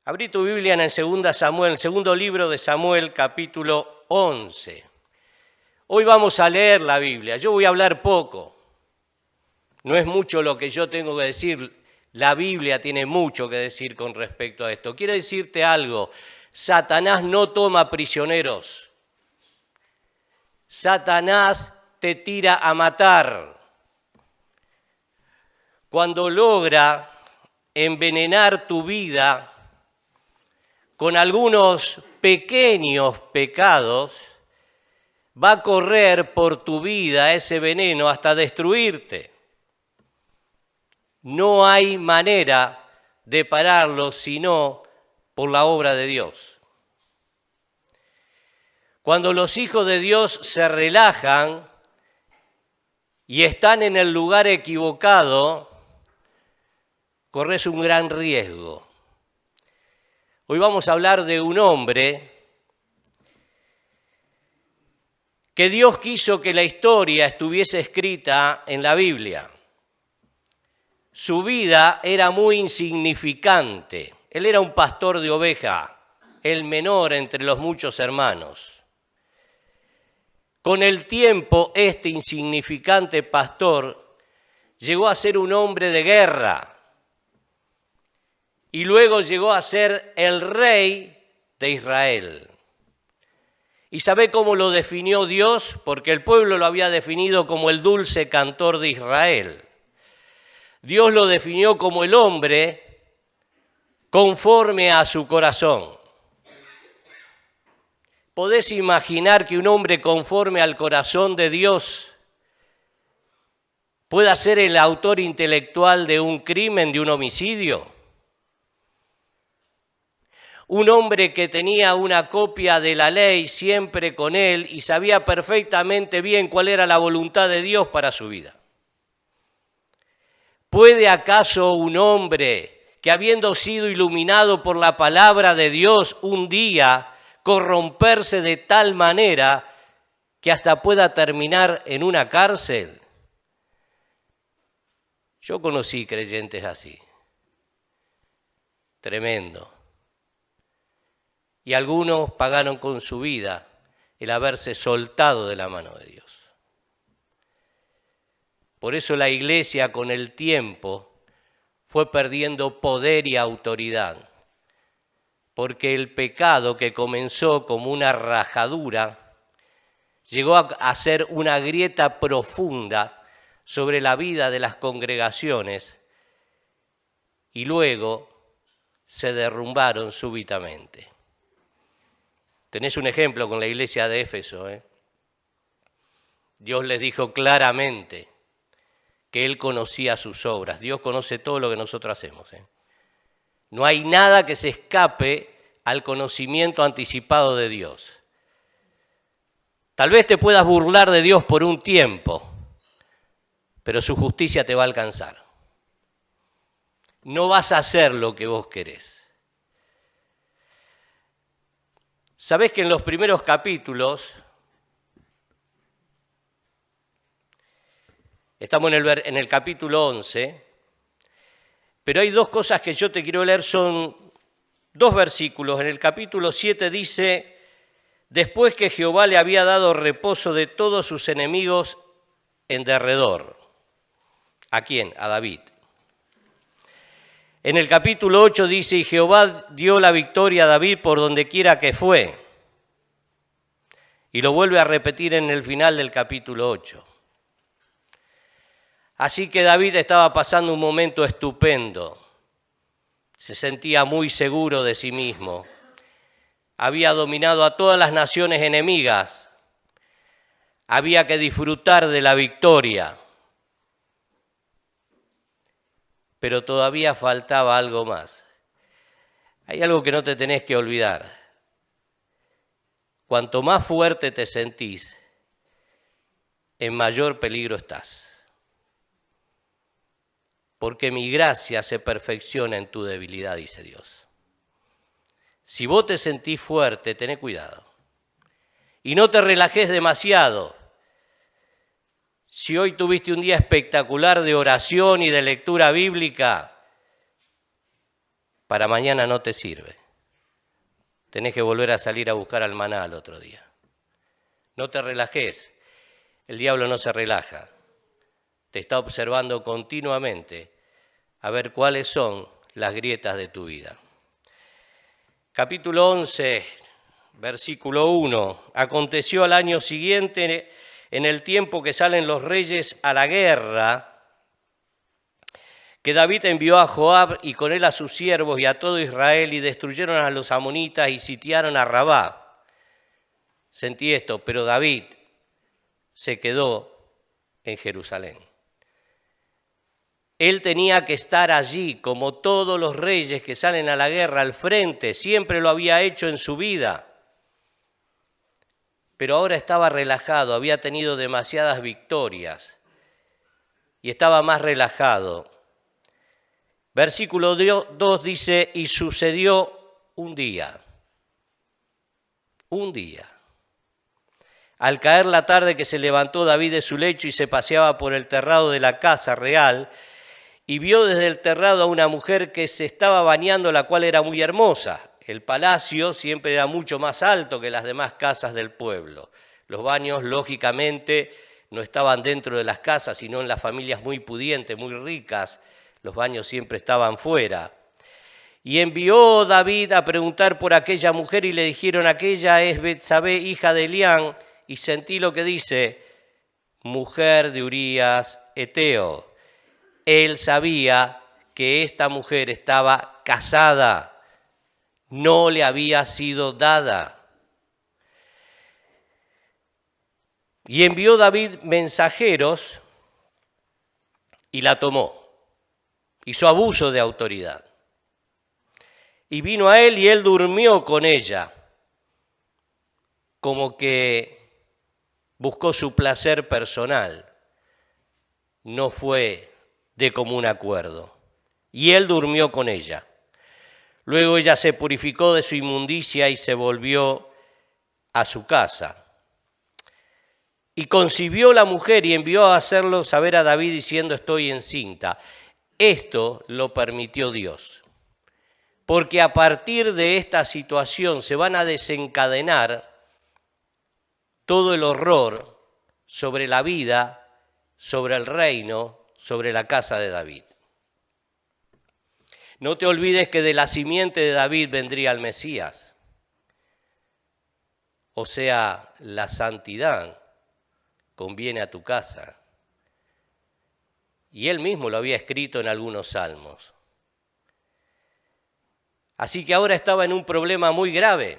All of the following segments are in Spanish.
Abrí tu Biblia en el segundo libro de Samuel, capítulo 11. Hoy vamos a leer la Biblia. Yo voy a hablar poco. No es mucho lo que yo tengo que decir. La Biblia tiene mucho que decir con respecto a esto. Quiero decirte algo. Satanás no toma prisioneros. Satanás te tira a matar. Cuando logra envenenar tu vida con algunos pequeños pecados, va a correr por tu vida ese veneno hasta destruirte. No hay manera de pararlo sino por la obra de Dios. Cuando los hijos de Dios se relajan y están en el lugar equivocado, corres un gran riesgo. Hoy vamos a hablar de un hombre que Dios quiso que la historia estuviese escrita en la Biblia. Su vida era muy insignificante. Él era un pastor de oveja, el menor entre los muchos hermanos. Con el tiempo, este insignificante pastor llegó a ser un hombre de guerra y luego llegó a ser el rey de Israel. ¿Y sabe cómo lo definió Dios? Porque el pueblo lo había definido como el dulce cantor de Israel. Dios lo definió como el hombre conforme a su corazón. ¿Podés imaginar que un hombre conforme al corazón de Dios pueda ser el autor intelectual de un crimen, de un homicidio? Un hombre que tenía una copia de la ley siempre con él y sabía perfectamente bien cuál era la voluntad de Dios para su vida. ¿Puede acaso un hombre que habiendo sido iluminado por la palabra de Dios un día corromperse de tal manera que hasta pueda terminar en una cárcel? Yo conocí creyentes así. Tremendo. Y algunos pagaron con su vida el haberse soltado de la mano de Dios. Por eso la iglesia con el tiempo fue perdiendo poder y autoridad, porque el pecado que comenzó como una rajadura llegó a ser una grieta profunda sobre la vida de las congregaciones y luego se derrumbaron súbitamente. Tenés un ejemplo con la iglesia de Éfeso. Dios les dijo claramente que Él conocía sus obras. Dios conoce todo lo que nosotros hacemos. No hay nada que se escape al conocimiento anticipado de Dios. Tal vez te puedas burlar de Dios por un tiempo, pero su justicia te va a alcanzar. No vas a hacer lo que vos querés. Sabés que en los primeros capítulos, estamos en el capítulo 11, pero hay dos cosas que yo te quiero leer, son dos versículos. En el capítulo 7 dice, después que Jehová le había dado reposo de todos sus enemigos en derredor. ¿A quién? A David. En el capítulo 8 dice, y Jehová dio la victoria a David por donde quiera que fue. Y lo vuelve a repetir en el final del capítulo 8. Así que David estaba pasando un momento estupendo. Se sentía muy seguro de sí mismo. Había dominado a todas las naciones enemigas. Había que disfrutar de la victoria. Pero todavía faltaba algo más. Hay algo que no te tenés que olvidar. Cuanto más fuerte te sentís, en mayor peligro estás. Porque mi gracia se perfecciona en tu debilidad, dice Dios. Si vos te sentís fuerte, tené cuidado. Y no te relajes demasiado. Si hoy tuviste un día espectacular de oración y de lectura bíblica, para mañana no te sirve. Tenés que volver a salir a buscar al maná al otro día. No te relajes, el diablo no se relaja. Te está observando continuamente a ver cuáles son las grietas de tu vida. Capítulo 11, versículo 1. Aconteció al año siguiente, en el tiempo que salen los reyes a la guerra, que David envió a Joab y con él a sus siervos y a todo Israel y destruyeron a los amonitas y sitiaron a Rabá. Sentí esto, pero David se quedó en Jerusalén. Él tenía que estar allí, como todos los reyes que salen a la guerra, al frente, siempre lo había hecho en su vida. Pero ahora estaba relajado, había tenido demasiadas victorias y estaba más relajado. Versículo 2 dice, y sucedió un día. Al caer la tarde que se levantó David de su lecho y se paseaba por el terrado de la casa real, y vio desde el terrado a una mujer que se estaba bañando, la cual era muy hermosa. El palacio siempre era mucho más alto que las demás casas del pueblo. Los baños, lógicamente, no estaban dentro de las casas, sino en las familias muy pudientes, muy ricas. Los baños siempre estaban fuera. Y envió David a preguntar por aquella mujer y le dijeron, aquella es Betsabé, hija de Elián, y sentí lo que dice, mujer de Urías Eteo. Él sabía que esta mujer estaba casada, no le había sido dada. Y envió David mensajeros y la tomó. Hizo abuso de autoridad. Y vino a él y él durmió con ella, como que buscó su placer personal. No fue de común acuerdo. Y él durmió con ella. Luego ella se purificó de su inmundicia y se volvió a su casa. Y concibió la mujer y envió a hacerlo saber a David diciendo, estoy encinta. Esto lo permitió Dios. Porque a partir de esta situación se van a desencadenar todo el horror sobre la vida, sobre el reino, sobre la casa de David. No te olvides que de la simiente de David vendría el Mesías. O sea, la santidad conviene a tu casa. Y él mismo lo había escrito en algunos salmos. Así que ahora estaba en un problema muy grave.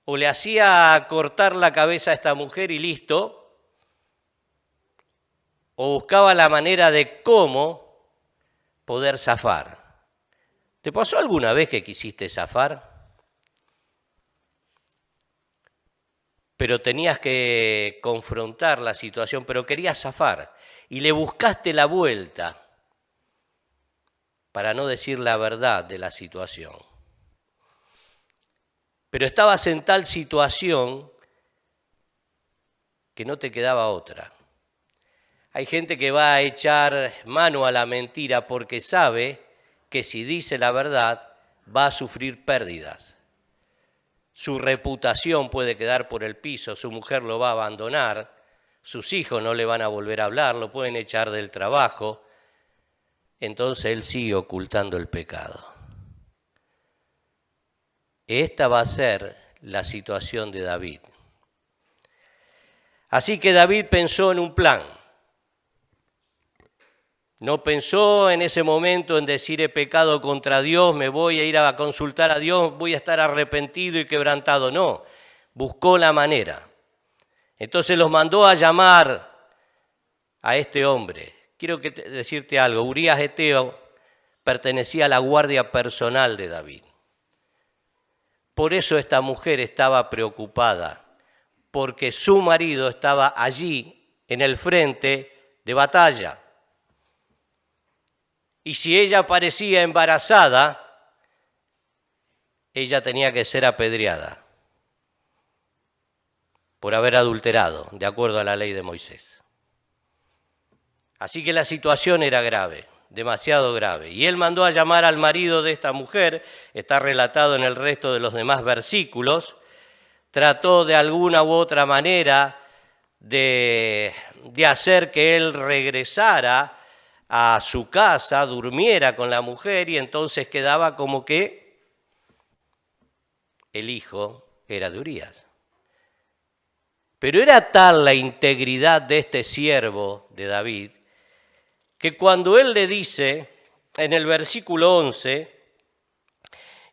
O le hacía cortar la cabeza a esta mujer y listo, o buscaba la manera de cómo poder zafar. ¿Te pasó alguna vez que quisiste zafar? Pero tenías que confrontar la situación, pero querías zafar y le buscaste la vuelta para no decir la verdad de la situación. Pero estabas en tal situación que no te quedaba otra. Hay gente que va a echar mano a la mentira porque sabe que si dice la verdad va a sufrir pérdidas. Su reputación puede quedar por el piso, su mujer lo va a abandonar, sus hijos no le van a volver a hablar, lo pueden echar del trabajo. Entonces él sigue ocultando el pecado. Esta va a ser la situación de David. Así que David pensó en un plan. No pensó en ese momento en decir he pecado contra Dios, me voy a ir a consultar a Dios, voy a estar arrepentido y quebrantado. No, buscó la manera. Entonces los mandó a llamar a este hombre. Quiero decirte algo, Urías Eteo pertenecía a la guardia personal de David. Por eso esta mujer estaba preocupada, porque su marido estaba allí en el frente de batalla. Y si ella aparecía embarazada, ella tenía que ser apedreada por haber adulterado, de acuerdo a la ley de Moisés. Así que la situación era grave. demasiado grave. Y él mandó a llamar al marido de esta mujer, está relatado en el resto de los demás versículos, trató de alguna u otra manera de hacer que él regresara a su casa, durmiera con la mujer y entonces quedaba como que el hijo era de Urías. Pero era tal la integridad de este siervo de David que cuando él le dice en el versículo 11,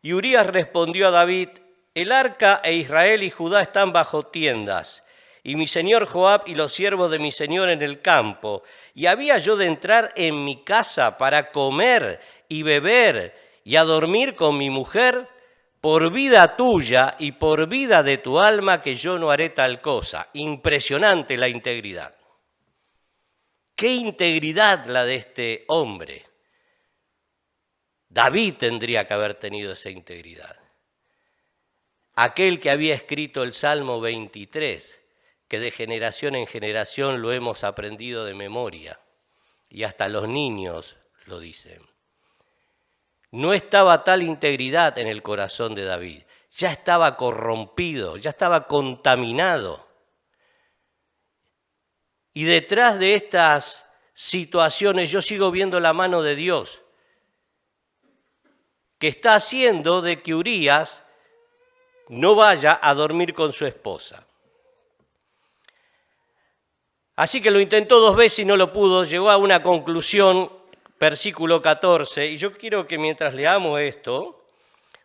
y Urías respondió a David, el arca e Israel y Judá están bajo tiendas, y mi señor Joab y los siervos de mi señor en el campo, y había yo de entrar en mi casa para comer y beber y a dormir con mi mujer, por vida tuya y por vida de tu alma que yo no haré tal cosa. Impresionante la integridad. ¡Qué integridad la de este hombre! David tendría que haber tenido esa integridad. Aquel que había escrito el Salmo 23, que de generación en generación lo hemos aprendido de memoria, y hasta los niños lo dicen. No estaba tal integridad en el corazón de David, ya estaba corrompido, ya estaba contaminado. Y detrás de estas situaciones yo sigo viendo la mano de Dios, que está haciendo de que Urías no vaya a dormir con su esposa. Así que lo intentó 2 veces y no lo pudo, llegó a una conclusión, versículo 14, y yo quiero que mientras leamos esto,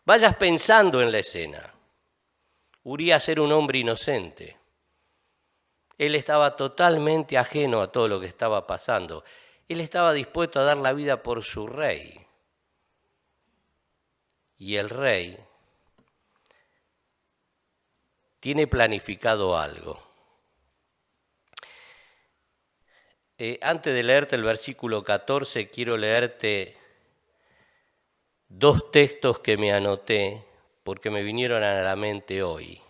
vayas pensando en la escena. Urías era un hombre inocente. Él estaba totalmente ajeno a todo lo que estaba pasando. Él estaba dispuesto a dar la vida por su rey. Y el rey tiene planificado algo. Antes de leerte el versículo 14, quiero leerte 2 textos que me anoté porque me vinieron a la mente hoy.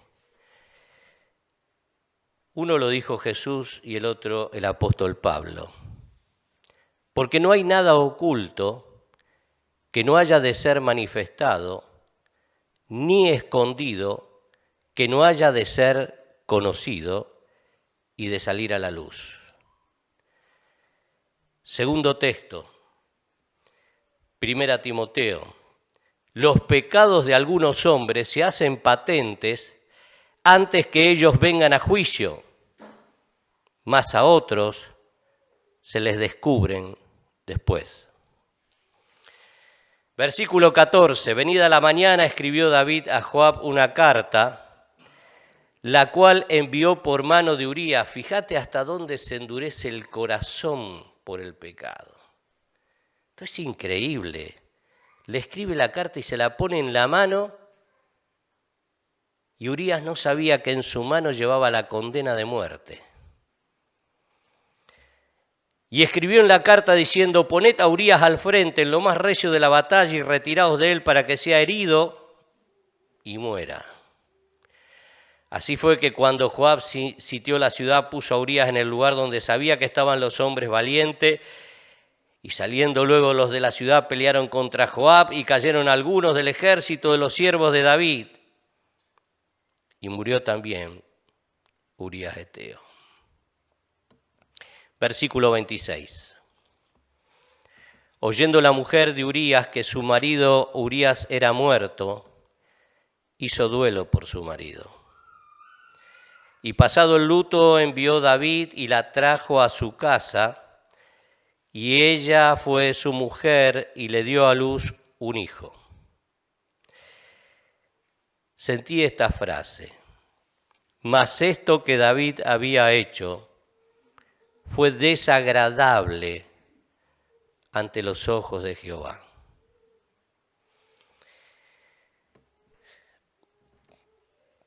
Uno lo dijo Jesús y el otro el apóstol Pablo. Porque no hay nada oculto que no haya de ser manifestado, ni escondido que no haya de ser conocido y de salir a la luz. Segundo texto, 1 Timoteo. Los pecados de algunos hombres se hacen patentes antes que ellos vengan a juicio, mas a otros se les descubren después. Versículo 14. Venida la mañana escribió David a Joab una carta, la cual envió por mano de Urías. Fíjate hasta dónde se endurece el corazón por el pecado. Esto es increíble. Le escribe la carta y se la pone en la mano, y Urías no sabía que en su mano llevaba la condena de muerte. Y escribió en la carta diciendo, poned a Urías al frente en lo más recio de la batalla y retiraos de él para que sea herido y muera. Así fue que cuando Joab sitió la ciudad, puso a Urías en el lugar donde sabía que estaban los hombres valientes, y saliendo luego los de la ciudad pelearon contra Joab y cayeron algunos del ejército de los siervos de David. Y murió también Urías Eteo. Versículo 26. Oyendo la mujer de Urías que su marido Urías era muerto, hizo duelo por su marido. Y pasado el luto envió David y la trajo a su casa, y ella fue su mujer y le dio a luz un hijo. Sentí esta frase, mas esto que David había hecho fue desagradable ante los ojos de Jehová.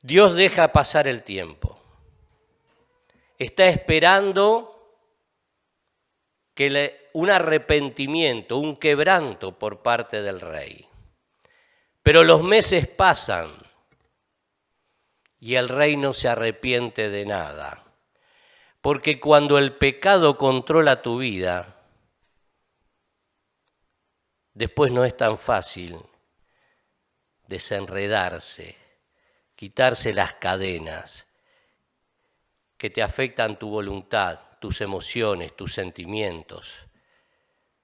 Dios deja pasar el tiempo. Está esperando que un arrepentimiento, un quebranto por parte del rey. Pero los meses pasan y el rey no se arrepiente de nada. Porque cuando el pecado controla tu vida, después no es tan fácil desenredarse, quitarse las cadenas que te afectan tu voluntad, tus emociones, tus sentimientos,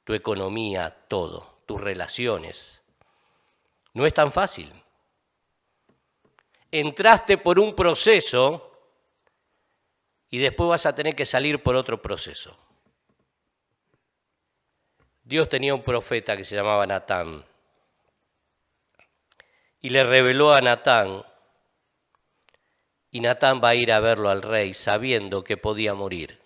tu economía, todo, tus relaciones. No es tan fácil. Entraste por un proceso y después vas a tener que salir por otro proceso. Dios tenía un profeta que se llamaba Natán y le reveló a Natán, y Natán va a ir a verlo al rey sabiendo que podía morir.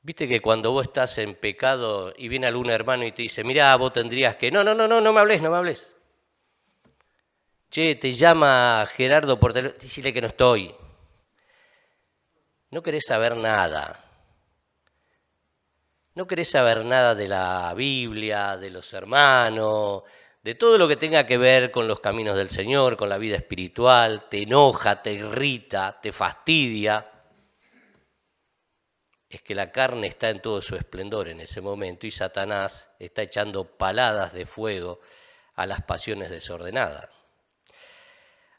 Viste que cuando vos estás en pecado y viene algún hermano y te dice, mirá, vos tendrías que... No me hables. Che, te llama Gerardo por teléfono, decile que no estoy. No querés saber nada. No querés saber nada de la Biblia, de los hermanos, de todo lo que tenga que ver con los caminos del Señor, con la vida espiritual. Te enoja, te irrita, te fastidia. Es que la carne está en todo su esplendor en ese momento y Satanás está echando paladas de fuego a las pasiones desordenadas.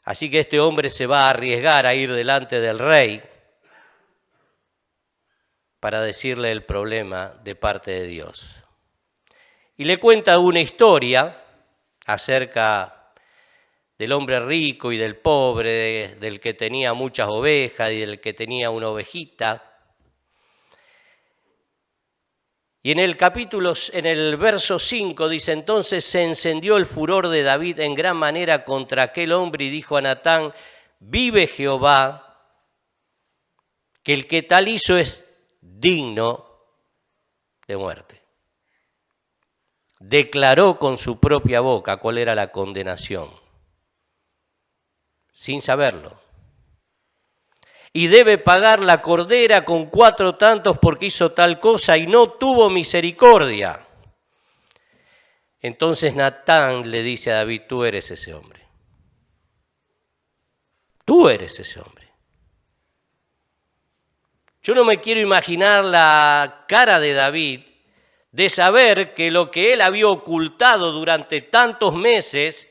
Así que este hombre se va a arriesgar a ir delante del rey para decirle el problema de parte de Dios. Y le cuenta una historia acerca del hombre rico y del pobre, del que tenía muchas ovejas y del que tenía una ovejita. Y en el verso 5 dice, entonces se encendió el furor de David en gran manera contra aquel hombre y dijo a Natán, vive Jehová, que el que tal hizo es digno de muerte. Declaró con su propia boca cuál era la condenación, sin saberlo. Y debe pagar la cordera con 4 tantos porque hizo tal cosa y no tuvo misericordia. Entonces Natán le dice a David, tú eres ese hombre. Tú eres ese hombre. Yo no me quiero imaginar la cara de David de saber que lo que él había ocultado durante tantos meses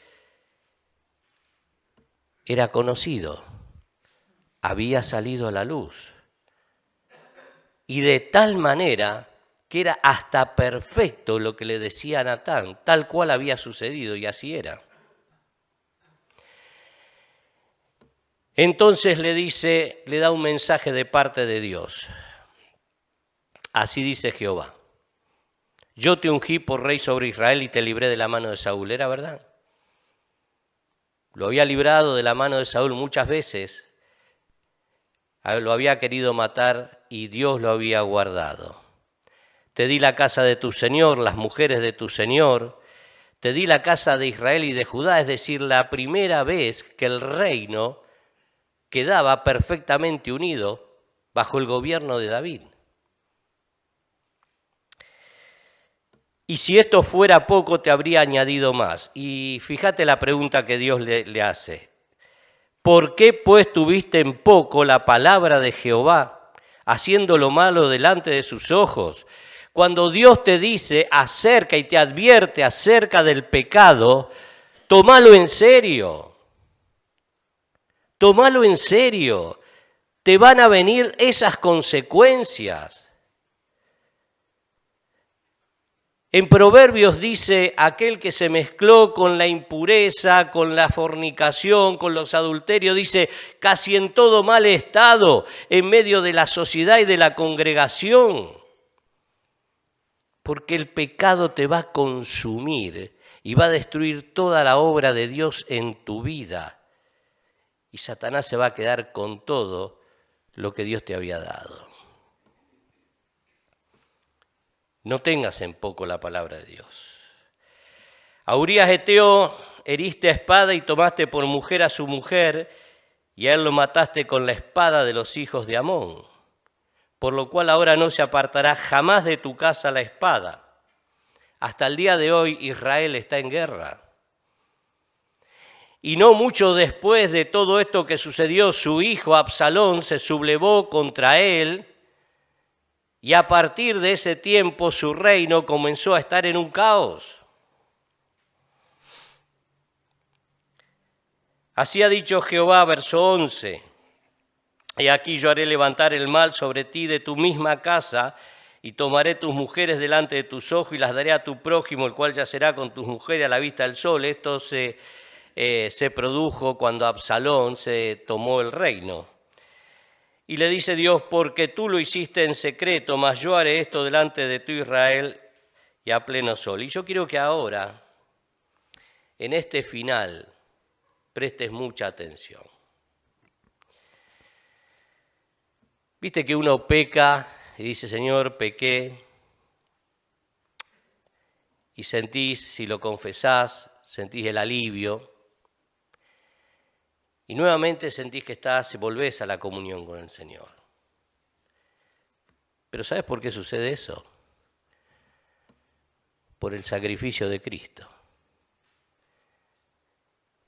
era conocido. Había salido a la luz. Y de tal manera que era hasta perfecto lo que le decía a Natán, tal cual había sucedido, y así era. Entonces le da un mensaje de parte de Dios. Así dice Jehová, yo te ungí por rey sobre Israel y te libré de la mano de Saúl. ¿Era verdad? Lo había librado de la mano de Saúl muchas veces. Lo había querido matar y Dios lo había guardado. Te di la casa de tu Señor, las mujeres de tu Señor. Te di la casa de Israel y de Judá, es decir, la primera vez que el reino quedaba perfectamente unido bajo el gobierno de David. Y si esto fuera poco, te habría añadido más. Y fíjate la pregunta que Dios le hace. ¿Por qué pues tuviste en poco la palabra de Jehová, haciendo lo malo delante de sus ojos? Cuando Dios te dice acerca y te advierte acerca del pecado, tómalo en serio. Tómalo en serio. Te van a venir esas consecuencias. En Proverbios dice, aquel que se mezcló con la impureza, con la fornicación, con los adulterios, dice, casi en todo mal estado, en medio de la sociedad y de la congregación. Porque el pecado te va a consumir y va a destruir toda la obra de Dios en tu vida. Y Satanás se va a quedar con todo lo que Dios te había dado. No tengas en poco la palabra de Dios. A Urías Eteo heriste a espada y tomaste por mujer a su mujer, y a él lo mataste con la espada de los hijos de Amón, por lo cual ahora no se apartará jamás de tu casa la espada. Hasta el día de hoy Israel está en guerra. Y no mucho después de todo esto que sucedió, su hijo Absalón se sublevó contra él Y a partir de ese tiempo su reino comenzó a estar en un caos. Así ha dicho Jehová, verso 11. Y aquí yo haré levantar el mal sobre ti de tu misma casa, y tomaré tus mujeres delante de tus ojos y las daré a tu prójimo, el cual yacerá con tus mujeres a la vista del sol. Esto se produjo cuando Absalón se tomó el reino. Y le dice Dios, porque tú lo hiciste en secreto, mas yo haré esto delante de tu Israel y a pleno sol. Y yo quiero que ahora, en este final, prestes mucha atención. Viste que uno peca y dice, Señor, pequé, y sentís, si lo confesás, sentís el alivio, y nuevamente sentís que volvés a la comunión con el Señor. Pero ¿sabes por qué sucede eso? Por el sacrificio de Cristo.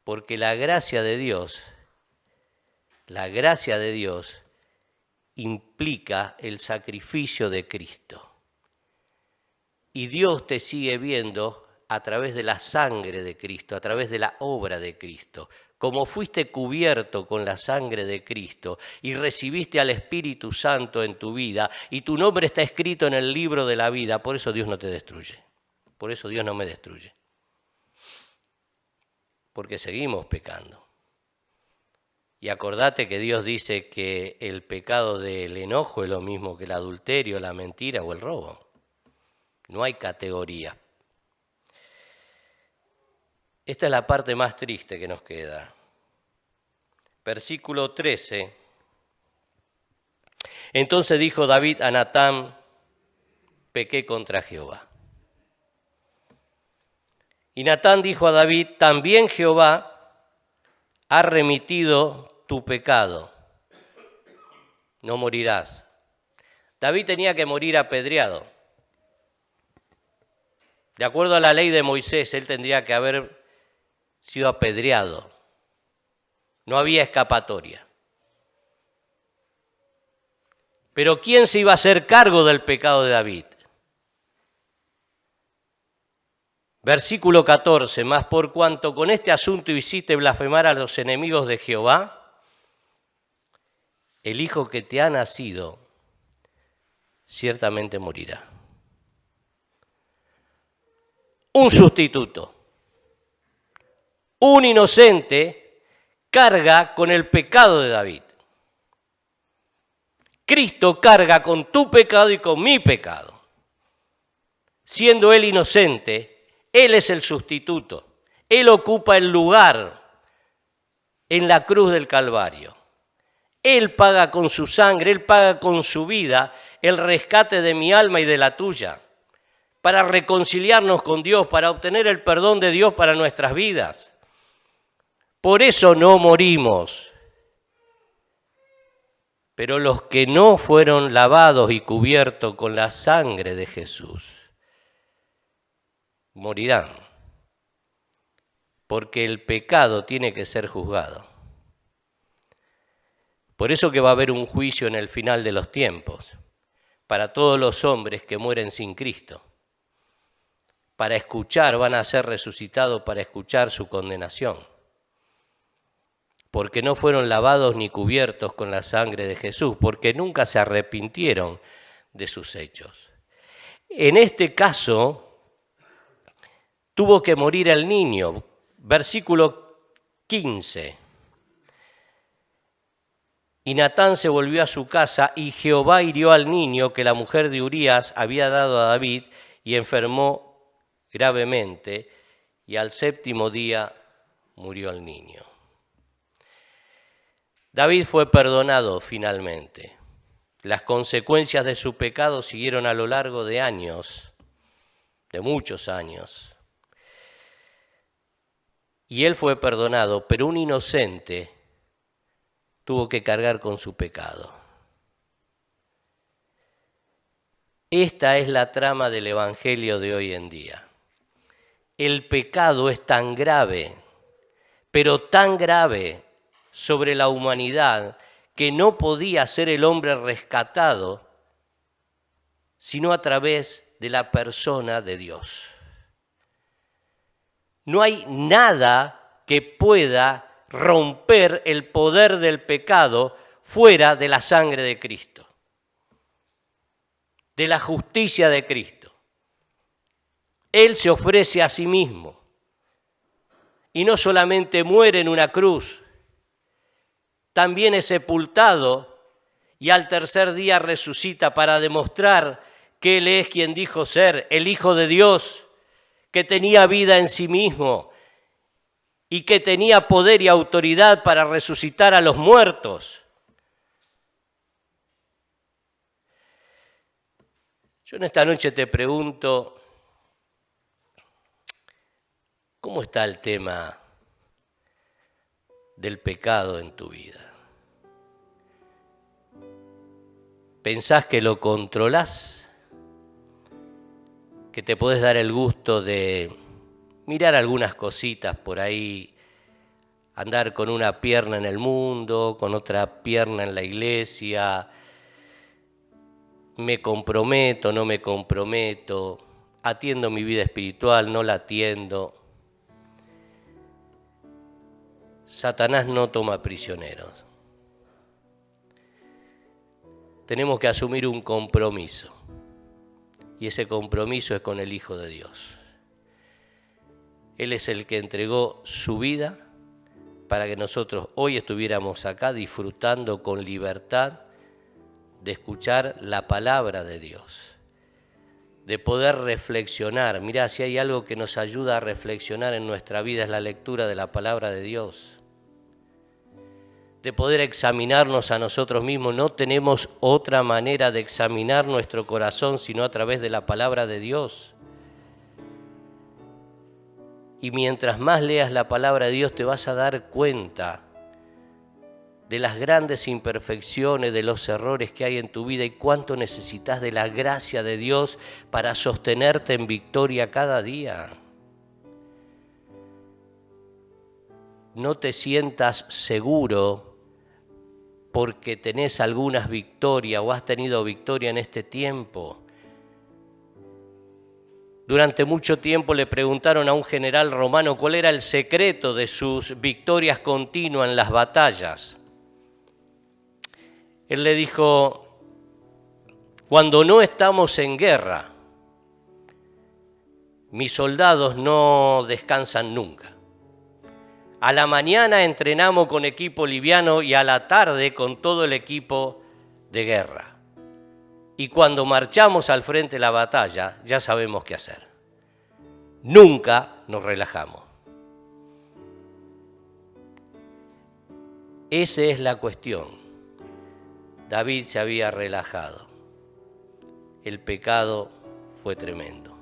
Porque la gracia de Dios implica el sacrificio de Cristo. Y Dios te sigue viendo a través de la sangre de Cristo, a través de la obra de Cristo. Como fuiste cubierto con la sangre de Cristo y recibiste al Espíritu Santo en tu vida y tu nombre está escrito en el libro de la vida, por eso Dios no te destruye. Por eso Dios no me destruye. Porque seguimos pecando. Y acordate que Dios dice que el pecado del enojo es lo mismo que el adulterio, la mentira o el robo. No hay categoría. Esta es la parte más triste que nos queda. Versículo 13. Entonces dijo David a Natán, pequé contra Jehová. Y Natán dijo a David, también Jehová ha remitido tu pecado, no morirás. David tenía que morir apedreado. De acuerdo a la ley de Moisés, él tendría que haber sido apedreado. No había escapatoria. Pero ¿quién se iba a hacer cargo del pecado de David? Versículo 14, mas por cuanto con este asunto hiciste blasfemar a los enemigos de Jehová, el hijo que te ha nacido ciertamente morirá. Un sustituto, un inocente, carga con el pecado de David. Cristo carga con tu pecado y con mi pecado. Siendo Él inocente, Él es el sustituto. Él ocupa el lugar en la cruz del Calvario. Él paga con su sangre, Él paga con su vida el rescate de mi alma y de la tuya, para reconciliarnos con Dios, para obtener el perdón de Dios para nuestras vidas. Por eso no morimos. Pero los que no fueron lavados y cubiertos con la sangre de Jesús, morirán. Porque el pecado tiene que ser juzgado. Por eso que va a haber un juicio en el final de los tiempos, para todos los hombres que mueren sin Cristo. Para escuchar, van a ser resucitados para escuchar su condenación. Porque no fueron lavados ni cubiertos con la sangre de Jesús, porque nunca se arrepintieron de sus hechos. En este caso, tuvo que morir el niño. Versículo 15. Y Natán se volvió a su casa, y Jehová hirió al niño que la mujer de Urías había dado a David, y enfermó gravemente, y al 7º día murió el niño. David fue perdonado finalmente. Las consecuencias de su pecado siguieron a lo largo de años, de muchos años. Y él fue perdonado, pero un inocente tuvo que cargar con su pecado. Esta es la trama del Evangelio de hoy en día. El pecado es tan grave, pero tan grave sobre la humanidad que no podía ser el hombre rescatado sino a través de la persona de Dios. No hay nada que pueda romper el poder del pecado fuera de la sangre de Cristo, de la justicia de Cristo. Él se ofrece a sí mismo y no solamente muere en una cruz, también es sepultado y al tercer día resucita para demostrar que Él es quien dijo ser el Hijo de Dios, que tenía vida en sí mismo y que tenía poder y autoridad para resucitar a los muertos. Yo en esta noche te pregunto, ¿cómo está el tema del pecado en tu vida? ¿Pensás que lo controlás? ¿Que te podés dar el gusto de mirar algunas cositas por ahí, andar con una pierna en el mundo, con otra pierna en la iglesia? Me comprometo, no me comprometo, atiendo mi vida espiritual, no la atiendo. Satanás no toma prisioneros. Tenemos que asumir un compromiso, y ese compromiso es con el Hijo de Dios. Él es el que entregó su vida para que nosotros hoy estuviéramos acá disfrutando con libertad de escuchar la palabra de Dios, de poder reflexionar. Mirá, si hay algo que nos ayuda a reflexionar en nuestra vida es la lectura de la palabra de Dios, de poder examinarnos a nosotros mismos. No tenemos otra manera de examinar nuestro corazón sino a través de la palabra de Dios. Y mientras más leas la palabra de Dios te vas a dar cuenta de las grandes imperfecciones, de los errores que hay en tu vida y cuánto necesitas de la gracia de Dios para sostenerte en victoria cada día. No te sientas seguro porque tenés algunas victorias o has tenido victoria en este tiempo. Durante mucho tiempo le preguntaron a un general romano cuál era el secreto de sus victorias continuas en las batallas. Él le dijo: cuando no estamos en guerra, mis soldados no descansan nunca. A la mañana entrenamos con equipo liviano y a la tarde con todo el equipo de guerra. Y cuando marchamos al frente de la batalla, ya sabemos qué hacer. Nunca nos relajamos. Esa es la cuestión. David se había relajado. El pecado fue tremendo.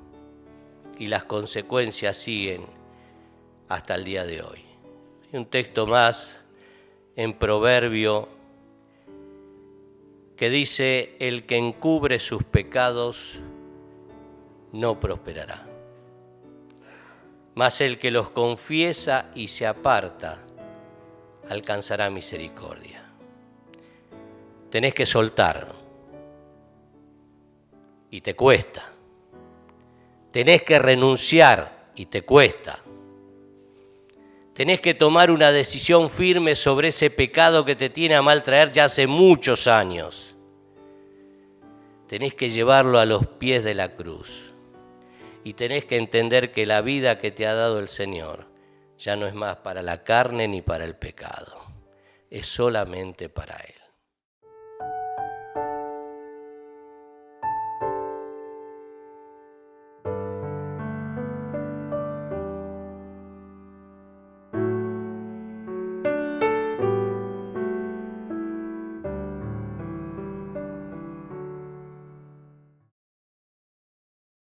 Y las consecuencias siguen hasta el día de hoy. Hay un texto más en Proverbio que dice: el que encubre sus pecados no prosperará, mas el que los confiesa y se aparta alcanzará misericordia. Tenés que soltar y te cuesta. Tenés que renunciar y te cuesta. Tenés que tomar una decisión firme sobre ese pecado que te tiene a mal traer ya hace muchos años. Tenés que llevarlo a los pies de la cruz. Y tenés que entender que la vida que te ha dado el Señor ya no es más para la carne ni para el pecado. Es solamente para Él.